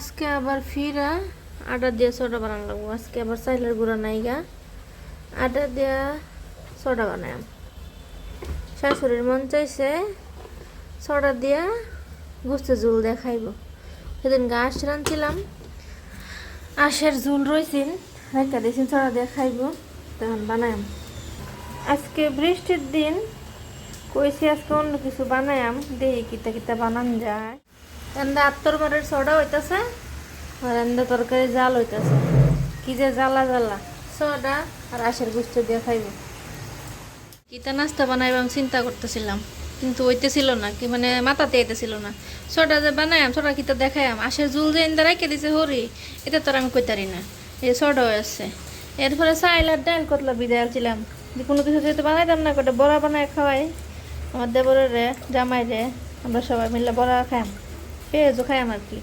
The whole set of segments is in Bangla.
আজকে আবার ফিরা আটা দিয়ে সোডা বানানো লাগবো। আজকে আবার চাইলের গুঁড়া নাইগা, আটা দিয়া সোডা বানাই। শাশুড়ির মন চাইছে সোডা দিয়া গুস্তে ঝুল দিয়ে খাইব। সেদিন আঁশ রাঁধছিলাম, আঁশের ঝুল রয়েছেন রেখা দিয়েছেন, সোডা দিয়ে খাইব, তখন বানায়াম। আজকে বৃষ্টির দিন কইছি আজকে অন্য কিছু বানায়াম, দেখি কিতা কিতা বানান যায়। এন্দা আত্তরবারের সোডা হইতাছে আর এন্দা তরকারি জাল হইতাছে, কি যে জ্বালা জ্বালা। সোডা আর আঁশের গুস্ত দিয়ে খাইব। কিতা নাস্তা বানাইব আমি চিন্তা করতেছিলাম, কিন্তু হইতেছিল না, কি মানে মাথাতে আইতেছিল না। সোডা যে বানাইম, সোডা কিতা দেখাইম, আঁশের জুল যে ইন্দা রাইকে দিছে হরি, এটা তো আমি কইতারি না। এই সোডা হয়েছে। এরপরে চাইল আর ডাল কতলা বিদায় ছিলাম যে কোনো কিছু যেহেতু বানাইতাম না, কটা বড়া বানায় খাওয়াই আমার দেবরের রে, জামাই রে, আমরা সবাই মিলে বড়া খাইম, পেঁয়াজও খাইম আর কি।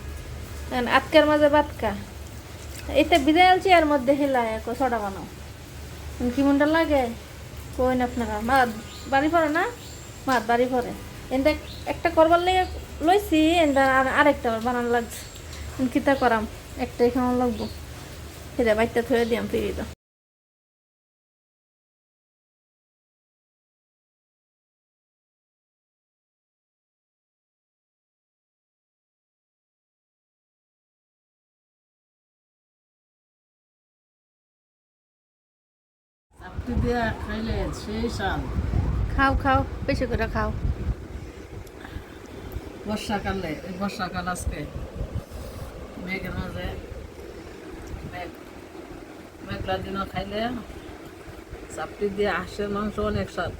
আটকার মাঝে বাটকা এটা বিদায় আলছি, এর মধ্যে হেলায় সোডা বানাও, কি মনটা লাগে কই না আপনারা। মাত বাড়ি পড়ে না, মাত বাড়ি পড়ে এনটা একটা করবার লেগে লইছি, এনটা আরেকটা বানানো লাগছে। কিতা করাম, একটাই খাওয়া লাগবো, সেটা বাইকটা থয়ে দিয়াম ফিরি তো। চাপটি দিয়া খাইলে সেই স্বাদ। খাও খাও, বেশি করে খাও। বর্ষাকালে, এই বর্ষাকাল আজকে মেঘের মাঝে, মেঘলা দিনও খাইলে চাপটি দিয়ে হাঁসের মাংস অনেক স্বাদ।